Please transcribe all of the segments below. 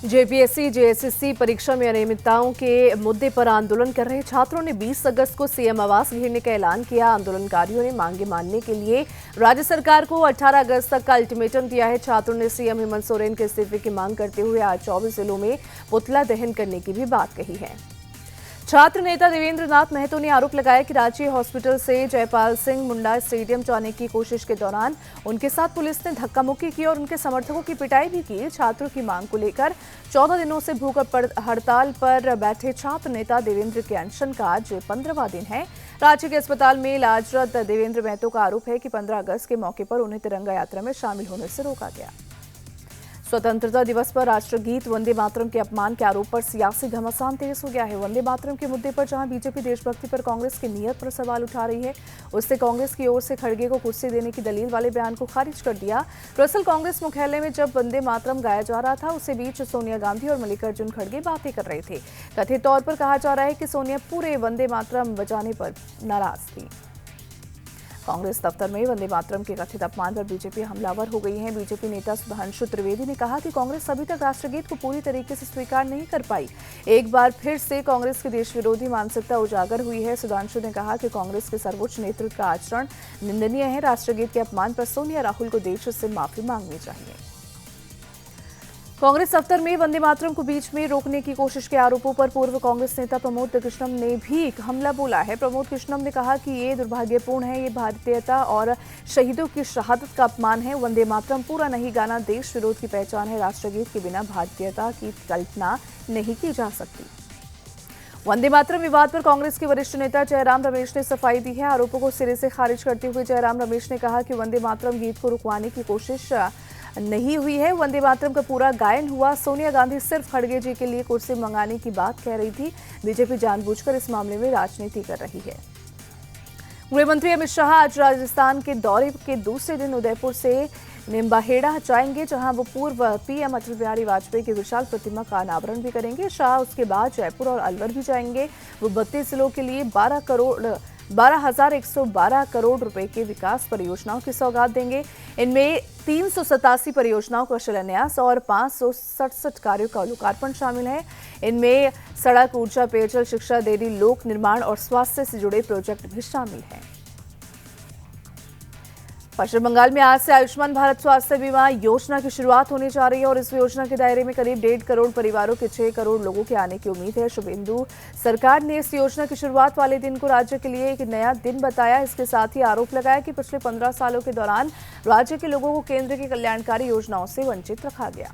JPSC JSSC परीक्षा में अनियमितताओं के मुद्दे पर आंदोलन कर रहे छात्रों ने 20 अगस्त को सीएम आवास घेरने का ऐलान किया। आंदोलनकारियों ने मांगे मानने के लिए राज्य सरकार को 18 अगस्त तक का अल्टीमेटम दिया है। छात्रों ने सीएम हेमंत सोरेन के इस्तीफे की मांग करते हुए आज 24 जिलों में पुतला दहन करने की भी बात कही है। छात्र नेता देवेंद्र नाथ महतो ने आरोप लगाया कि रांची हॉस्पिटल से जयपाल सिंह मुंडा स्टेडियम जाने की कोशिश के दौरान उनके साथ पुलिस ने धक्का मुक्की की और उनके समर्थकों की पिटाई भी की। छात्रों की मांग को लेकर 14 दिनों से भूख हड़ताल पर बैठे छात्र नेता देवेंद्र के अनशन का आज 15वां दिन है। रांची के अस्पताल में इलाजरत देवेंद्र महतो का आरोप है कि 15 अगस्त के मौके पर उन्हें तिरंगा यात्रा में शामिल होने से रोका गया। स्वतंत्रता दिवस पर राष्ट्रगीत वंदे मातरम के अपमान के आरोप पर सियासी घमासान तेज हो गया है। वंदे मातरम के मुद्दे पर जहां बीजेपी देशभक्ति पर कांग्रेस की नीयत पर सवाल उठा रही है, उससे कांग्रेस की ओर से खड़गे को कुर्सी देने की दलील वाले बयान को खारिज कर दिया। दरअसल कांग्रेस मुख्यालय में जब वंदे मातरम गाया जा रहा था, उसी बीच सोनिया गांधी और मल्लिकार्जुन खड़गे बातें कर रहे थे। कथित तौर पर कहा जा रहा है कि सोनिया पूरे वंदे मातरम बजाने पर नाराज थी। कांग्रेस दफ्तर में वंदे मातरम के कथित अपमान पर बीजेपी हमलावर हो गई है। बीजेपी नेता सुधांशु त्रिवेदी ने कहा कि कांग्रेस अभी तक राष्ट्रगीत को पूरी तरीके से स्वीकार नहीं कर पाई। एक बार फिर से कांग्रेस की देश विरोधी मानसिकता उजागर हुई है। सुधांशु ने कहा कि कांग्रेस के सर्वोच्च नेतृत्व का आचरण निंदनीय है। राष्ट्रगीत के अपमान पर सोनिया राहुल को देश से माफी मांगनी चाहिए। कांग्रेस दफ्तर में वंदे मातरम को बीच में रोकने की कोशिश के आरोपों पर पूर्व कांग्रेस नेता प्रमोद कृष्णम ने भी एक हमला बोला है। प्रमोद कृष्णम ने कहा कि ये दुर्भाग्यपूर्ण है, ये भारतीयता और शहीदों की शहादत का अपमान है। वंदे मातरम पूरा नहीं गाना देश विरोध की पहचान है। राष्ट्रगीत के बिना भारतीयता की कल्पना नहीं की जा सकती। वंदे मातरम विवाद पर कांग्रेस के वरिष्ठ नेता जयराम रमेश ने सफाई दी है। आरोपों को सिरे से खारिज करते हुए जयराम रमेश ने कहा कि वंदे मातरम गीत को रुकवाने की कोशिश नहीं हुई है। वंदे मातरम का पूरा गायन हुआ। सोनिया गांधी सिर्फ खड़गे जी के लिए कुर्सी मंगाने की बात कह रही थी। बीजेपी जानबूझकर इस मामले में राजनीति कर रही है। गृह मंत्री अमित शाह आज राजस्थान के दौरे के दूसरे दिन उदयपुर से निम्बाहेड़ा जाएंगे, जहां वो पूर्व पीएम अटल बिहारी वाजपेयी की विशाल प्रतिमा का अनावरण भी करेंगे। शाह उसके बाद जयपुर और अलवर भी जाएंगे। वो 32 जिलों के लिए 12,112 करोड़ रुपए के विकास परियोजनाओं की सौगात देंगे। इनमें 387 परियोजनाओं का शिलान्यास और 567 कार्यों का लोकार्पण शामिल है। इनमें सड़क, ऊर्जा, पेयजल, शिक्षा, डेयरी, लोक निर्माण और स्वास्थ्य से जुड़े प्रोजेक्ट भी शामिल हैं। पश्चिम बंगाल में आज से आयुष्मान भारत स्वास्थ्य बीमा योजना की शुरुआत होने जा रही है और इस योजना के दायरे में करीब 1.5 करोड़ परिवारों के 6 करोड़ लोगों के आने की उम्मीद है। शुभेंदु सरकार ने इस योजना की शुरुआत वाले दिन को राज्य के लिए एक नया दिन बताया। इसके साथ ही आरोप लगाया कि पिछले 15 सालों के दौरान राज्य के लोगों को केंद्र की कल्याणकारी योजनाओं से वंचित रखा गया।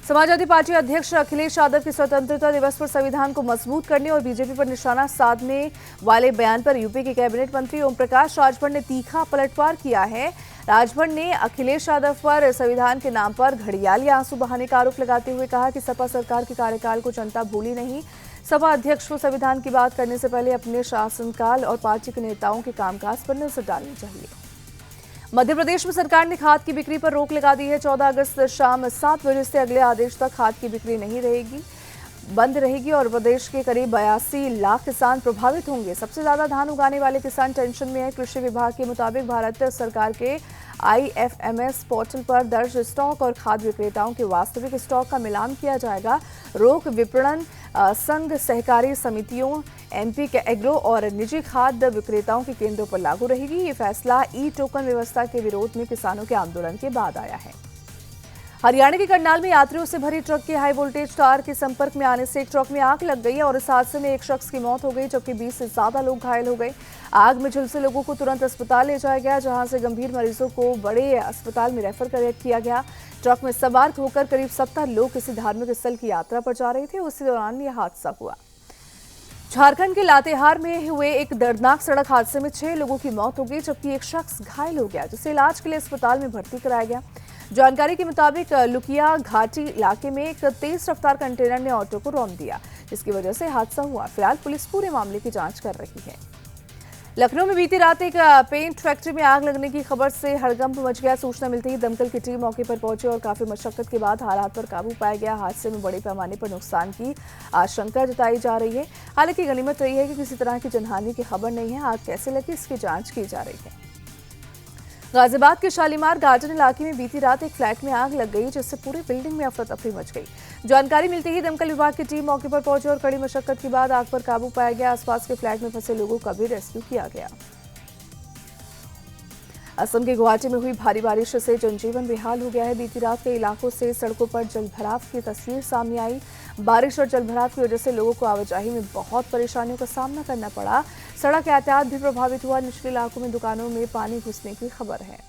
समाजवादी पार्टी अध्यक्ष अखिलेश यादव की स्वतंत्रता दिवस पर संविधान को मजबूत करने और बीजेपी पर निशाना साधने वाले बयान पर यूपी के कैबिनेट मंत्री ओम प्रकाश राजभर ने तीखा पलटवार किया है। राजभर ने अखिलेश यादव पर संविधान के नाम पर घड़ियाली आंसू बहाने का आरोप लगाते हुए कहा कि सपा सरकार के कार्यकाल को जनता भूली नहीं। सपा अध्यक्ष को संविधान की बात करने से पहले अपने शासनकाल और पार्टी के नेताओं के कामकाज पर नजर डालनी चाहिए। मध्य प्रदेश में सरकार ने खाद की बिक्री पर रोक लगा दी है। 14 अगस्त शाम 7 बजे से अगले आदेश तक खाद की बिक्री बंद रहेगी और प्रदेश के करीब 82 लाख किसान प्रभावित होंगे। सबसे ज्यादा धान उगाने वाले किसान टेंशन में है। कृषि विभाग के मुताबिक भारत सरकार के IFMS पोर्टल पर दर्ज स्टॉक और खाद विक्रेताओं के वास्तविक स्टॉक का मिलान किया जाएगा। रोक विपणन संघ, सहकारी समितियों, MP के एग्रो और निजी खाद विक्रेताओं के केंद्रों पर लागू रहेगी। ये फैसला ई-टोकन व्यवस्था के विरोध में किसानों के आंदोलन के बाद आया है। हरियाणा के करनाल में यात्रियों से भरी ट्रक के हाई वोल्टेज तार के संपर्क में आने से एक ट्रक में आग लग गई और इस हादसे में एक शख्स की मौत हो गई, जबकि 20 से ज्यादा लोग घायल हो गए। आग में झुलसे लोगों को तुरंत अस्पताल ले जाया गया, जहां से गंभीर मरीजों को बड़े अस्पताल में रेफर किया गया। ट्रक में सवार होकर करीब 70 लोग किसी धार्मिक स्थल की यात्रा पर जा रहे थे। उसी दौरान यह हादसा हुआ। झारखंड के लातेहार में हुए एक दर्दनाक सड़क हादसे में 6 लोगों की मौत हो गई, जबकि एक शख्स घायल हो गया, जिसे इलाज के लिए अस्पताल में भर्ती कराया गया। जानकारी के मुताबिक लुकिया घाटी इलाके में एक तेज रफ्तार कंटेनर ने ऑटो को रौंद दिया, जिसकी वजह से हादसा हुआ। फिलहाल पुलिस पूरे मामले की जांच कर रही है। लखनऊ में बीती रात एक पेंट फैक्ट्री में आग लगने की खबर से हड़कंप मच गया। सूचना मिलते ही दमकल की टीम मौके पर पहुंची और काफी मशक्कत के बाद हालात पर काबू पाया गया। हादसे में बड़े पैमाने पर नुकसान की आशंका जताई जा रही है। हालांकि गनीमत रही है कि किसी तरह की जनहानि की खबर नहीं है। आग कैसे लगी, इसकी जांच की जा रही है। गाजियाबाद के शालीमार गार्डन इलाके में बीती रात एक फ्लैट में आग लग गई, जिससे पूरी बिल्डिंग में अफरा तफरी मच गई। जानकारी मिलते ही दमकल विभाग की टीम मौके पर पहुंची और कड़ी मशक्कत के बाद आग पर काबू पाया गया। आसपास के फ्लैट में फंसे लोगों का भी रेस्क्यू किया गया। असम के गुवाहाटी में हुई भारी बारिश से जनजीवन बेहाल हो गया है। बीती रात कई इलाकों से सड़कों पर जलभराव की तस्वीर सामने आई। बारिश और जलभराव की वजह से लोगों को आवाजाही में बहुत परेशानियों का सामना करना पड़ा। सड़क यातायात भी प्रभावित हुआ। निचले इलाकों में दुकानों में पानी घुसने की खबर है।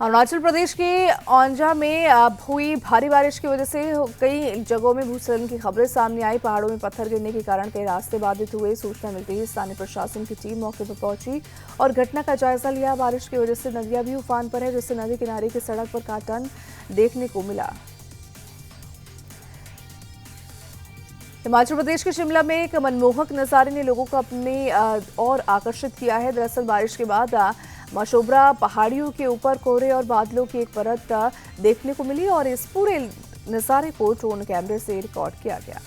अरुणाचल प्रदेश के औंजा में हुई भारी बारिश की वजह से कई जगहों में भूस्खलन की खबरें सामने आई। पहाड़ों में पत्थर गिरने के कारण कई रास्ते बाधित हुए। सूचना मिलते ही स्थानीय प्रशासन की टीम मौके पर पहुंची और घटना का जायजा लिया। बारिश की वजह से नदियां भी उफान पर है, जिससे नदी किनारे की सड़क पर काटन देखने को मिला। हिमाचल प्रदेश के शिमला में एक मनमोहक नजारे ने लोगों को अपने और आकर्षित किया है। दरअसल बारिश के बाद मशोबरा पहाड़ियों के ऊपर कोहरे और बादलों की एक परत देखने को मिली और इस पूरे नजारे को ड्रोन कैमरे से रिकॉर्ड किया गया।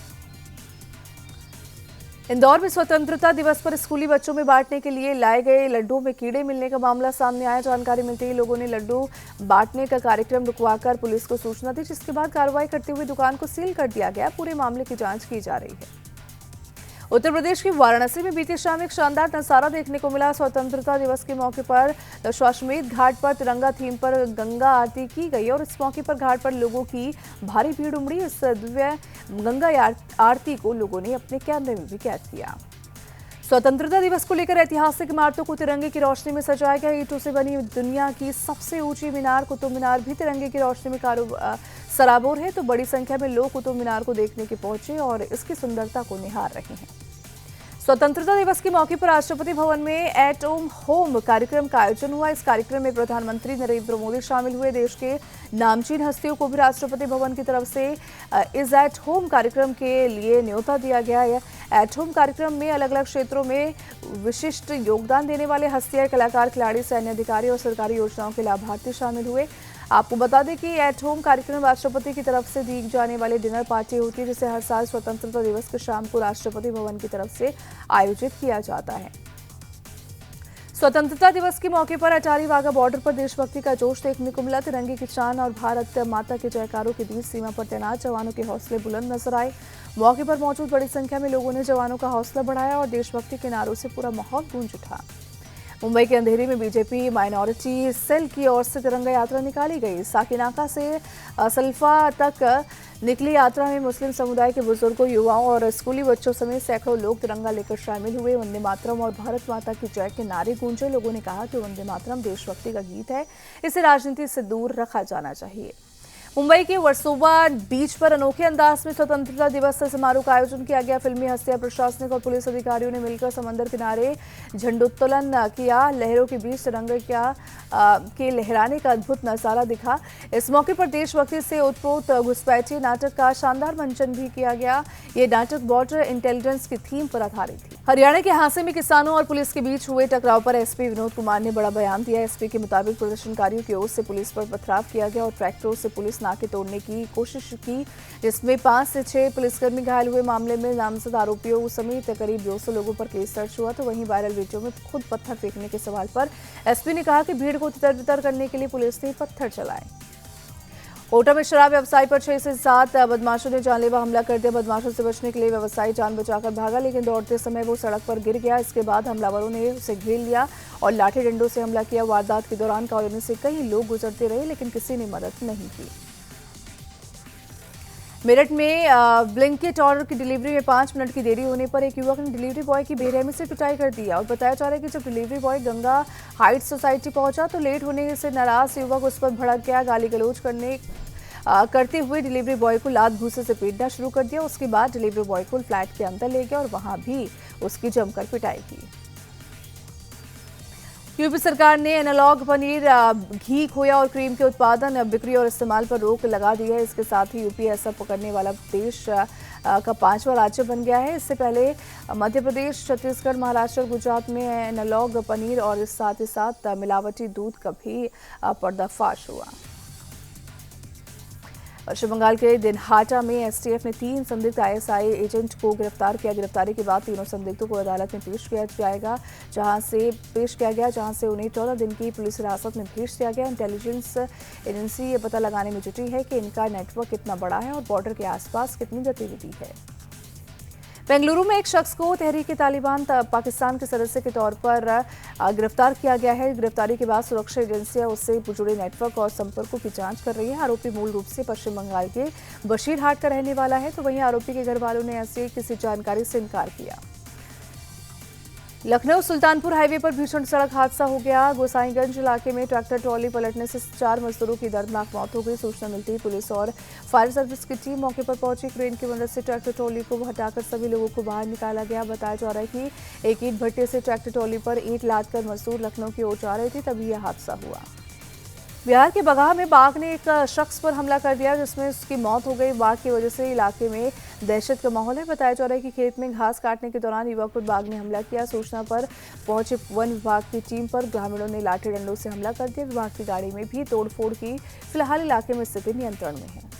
इंदौर में स्वतंत्रता दिवस पर स्कूली बच्चों में बांटने के लिए लाए गए लड्डुओं में कीड़े मिलने का मामला सामने आया। जानकारी मिलते ही लोगों ने लड्डू बांटने का कार्यक्रम रुकवाकर पुलिस को सूचना दी, जिसके बाद कार्रवाई करते हुए दुकान को सील कर दिया गया। पूरे मामले की जांच की जा रही है। उत्तर प्रदेश के वाराणसी में बीती शाम एक शानदार नजारा देखने को मिला। स्वतंत्रता दिवस के मौके पर दशाश्वमेध घाट पर तिरंगा थीम पर गंगा आरती की गई और इस मौके पर घाट पर लोगों की भारी भीड़ उमड़ी। इस दिव्य गंगा आरती को लोगों ने अपने कैमरे में भी कैद किया। स्वतंत्रता दिवस को लेकर ऐतिहासिक इमारतों को तिरंगे की रोशनी में सजाया गया। ईंटों से बनी दुनिया की सबसे ऊंची मीनार कुतुब मीनार भी तिरंगे की रोशनी में सराबोर है, तो बड़ी संख्या में लोग कुतुब मीनार को देखने के पहुंचे और इसकी सुंदरता को निहार रहे हैं। स्वतंत्रता दिवस के मौके पर राष्ट्रपति भवन में एट होम कार्यक्रम का आयोजन हुआ। इस कार्यक्रम में प्रधानमंत्री नरेंद्र मोदी शामिल हुए। देश के नामचीन हस्तियों को भी राष्ट्रपति भवन की तरफ से इस एट होम कार्यक्रम के लिए न्योता दिया गया है। एट होम कार्यक्रम में अलग अलग क्षेत्रों में विशिष्ट योगदान देने वाले हस्तियां, कलाकार, खिलाड़ी, सैन्य अधिकारी और सरकारी योजनाओं के लाभार्थी शामिल हुए। आपको बता दें कि एट होम कार्यक्रम राष्ट्रपति की तरफ से दी जाने वाली डिनर पार्टी होती है, जिसे हर साल स्वतंत्रता दिवस के शाम को राष्ट्रपति भवन की तरफ से आयोजित किया जाता है। स्वतंत्रता दिवस के मौके पर अटारी वाघा बॉर्डर पर देशभक्ति का जोश देखने को मिला। तिरंगे की शान और भारत माता के जयकारों के बीच सीमा पर तैनात जवानों के हौसले बुलंद नजर आए। मौके पर मौजूद बड़ी संख्या में लोगों ने जवानों का हौसला बढ़ाया और देशभक्ति के नारों से पूरा माहौल गूंज उठा। मुंबई के अंधेरी में बीजेपी माइनॉरिटी सेल की ओर से तिरंगा यात्रा निकाली गई। साकिनाका से सल्फा तक निकली यात्रा में मुस्लिम समुदाय के बुजुर्गों, युवाओं और स्कूली बच्चों समेत सैकड़ों लोग तिरंगा लेकर शामिल हुए। वंदे मातरम और भारत माता की जय के नारे गूंजे। लोगों ने कहा कि वंदे मातरम देशभक्ति का गीत है, इसे राजनीति से दूर रखा जाना चाहिए। मुंबई के वर्सोवा बीच पर अनोखे अंदाज में स्वतंत्रता दिवस समारोह का आयोजन किया गया। फिल्मी हस्तियां, प्रशासनिक और पुलिस अधिकारियों ने मिलकर समंदर किनारे झंडोत्तोलन किया। लहरों के बीच तिरंगे के लहराने का अद्भुत नजारा दिखा। इस मौके पर देशभक्ति से ओतप्रोत घुसपैठी नाटक का शानदार मंचन भी किया गया। ये नाटक बॉर्डर इंटेलिजेंस की थीम पर आधारित थी। हरियाणा के हांसे में किसानों और पुलिस के बीच हुए टकराव पर एसपी विनोद कुमार ने बड़ा बयान दिया। एसपी के मुताबिक प्रदर्शनकारियों की ओर से पुलिस पर पथराव किया गया और ट्रैक्टरों से पुलिस नाके तोड़ने की कोशिश की, जिसमें 5 से 6 पुलिसकर्मी घायल हुए। मामले में नामजद आरोपियों समेत करीब 200 लोगों पर केस दर्ज हुआ। तो वहीं वायरल वीडियो में खुद पत्थर फेंकने के सवाल पर एसपी ने कहा कि भीड़ को तितर-बितर करने के लिए पुलिस ने पत्थर चलाए। कोटा में शराब व्यवसायी पर 6 से 7 बदमाशों ने जानलेवा हमला कर दिया। बदमाशों से बचने के लिए व्यवसायी जान बचाकर भागा, लेकिन दौड़ते समय वो सड़क पर गिर गया। इसके बाद हमलावरों ने उसे घेर लिया और लाठी डंडों से हमला किया। वारदात के दौरान कॉलोनी से कई लोग गुजरते रहे, लेकिन किसी ने मदद नहीं की। मेरठ में ब्लिंकिट ऑर्डर की डिलीवरी में 5 मिनट की देरी होने पर एक युवक ने डिलीवरी बॉय की बेरहमी से पिटाई कर दी और बताया जा रहा है कि जब delivery boy Ganga Heights society पहुंचा तो लेट होने से नाराज युवक उस पर भड़क गया। गाली गलौज करते हुए डिलीवरी बॉय को लात घूंसे से पीटना शुरू कर दिया। उसके बाद डिलीवरी बॉय को फ्लैट के अंदर ले गया और वहां भी उसकी जमकर पिटाई की। यूपी सरकार ने एनालॉग पनीर, घी, खोया और क्रीम के उत्पादन, बिक्री और इस्तेमाल पर रोक लगा दी है। इसके साथ ही यूपी ऐसा पकड़ने वाला देश का 5वां राज्य बन गया है। इससे पहले मध्य प्रदेश, छत्तीसगढ़, महाराष्ट्र और गुजरात में एनालॉग पनीर और इस साथ ही साथ मिलावटी दूध का भी पर्दाफाश हुआ। पश्चिम बंगाल के दिनहाटा में एसटीएफ ने 3 संदिग्ध आईएसआई एजेंट को गिरफ्तार किया। गिरफ्तारी के बाद तीनों संदिग्धों को अदालत में पेश किया गया, जहां से उन्हें 14 दिन की पुलिस हिरासत में भेज दिया गया। इंटेलिजेंस एजेंसी ये पता लगाने में जुटी है कि इनका नेटवर्क कितना बड़ा है और बॉर्डर के आसपास कितनी गतिविधि है। बेंगलुरु में एक शख्स को तहरीक-ए-तालिबान पाकिस्तान के सदस्य के तौर पर गिरफ्तार किया गया है। गिरफ्तारी के बाद सुरक्षा एजेंसियां उससे जुड़े नेटवर्क और संपर्कों की जांच कर रही है। आरोपी मूल रूप से पश्चिम बंगाल के बशीरहाट का रहने वाला है, तो वहीं आरोपी के घर वालों ने ऐसी किसी जानकारी से इनकार किया। लखनऊ सुल्तानपुर हाईवे पर भीषण सड़क हादसा हो गया। गोसाईगंज इलाके में ट्रैक्टर ट्रॉली पलटने से 4 मजदूरों की दर्दनाक मौत हो गई। सूचना मिलती ही पुलिस और फायर सर्विस की टीम मौके पर पहुंची। क्रेन की मदद से ट्रैक्टर ट्रॉली को हटाकर सभी लोगों को बाहर निकाला गया। बताया जा रहा है कि एक ईंट भट्टे से ट्रैक्टर ट्रॉली पर ईंट लादकर मजदूर लखनऊ की ओर जा रहे थे, तभी यह हादसा हुआ। बिहार के बगहा में बाघ ने एक शख्स पर हमला कर दिया, जिसमें उसकी मौत हो गई। बाघ की वजह से इलाके में दहशत का माहौल है। बताया जा रहा है कि खेत में घास काटने के दौरान युवक पर बाघ ने हमला किया। सूचना पर पहुंचे वन विभाग की टीम पर ग्रामीणों ने लाठी डंडों से हमला कर दिया। विभाग की गाड़ी में भी तोड़फोड़ की। फिलहाल इलाके में स्थिति नियंत्रण में है।